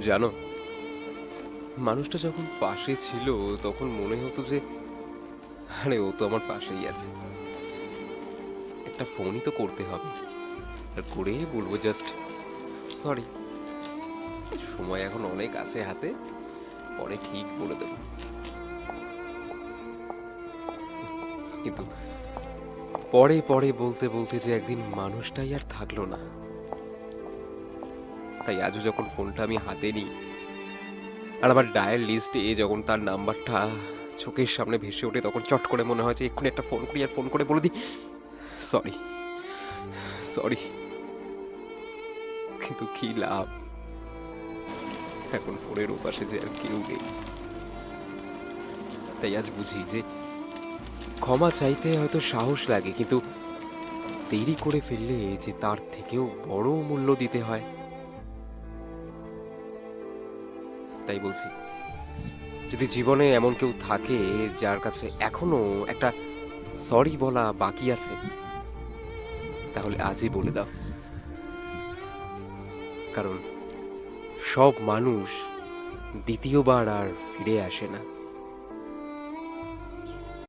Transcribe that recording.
জানো, মানুষটা যখন পাশে ছিল তখন মনে হতো যে আরে ও তো আমার পাশেই আছে, একটা ফোনই তো করতে হবে, আর করে বলবো জাস্ট সরি, সময় এখন অনেক আছে হাতে, পরে ঠিক বলে দেবো। কিন্তু পরে পরে বলতে বলতে যে একদিন মানুষটাই আর থাকলো না। তাই আজও যখন ফোনটা আমি হাতে নিই আর আমার ডায়াল লিস্টে যখন তার নাম্বারটা চোখের সামনে ভেসে ওঠে, তখন চট করে মনে হয় যে এক্ষুনি একটা ফোন করি আর ফোন করে বলে দিই সরি, সরি। কিন্তু কি লাভ, এখন ফোনের ওপাশে যে আর কেউ নেই। তাই আজ বুঝি যে ক্ষমা চাইতে হয়তো সাহস লাগে, কিন্তু দেরি করে ফেললে যে তার থেকেও বড় মূল্য দিতে হয়। তাই বলছি, যদি জীবনে এমন কেউ থাকে যার কাছে এখনো একটা সরি বলা বাকি আছে, তাহলে আজই বলে দাও। কারণ সব মানুষ দ্বিতীয়বার আর ফিরে আসে না।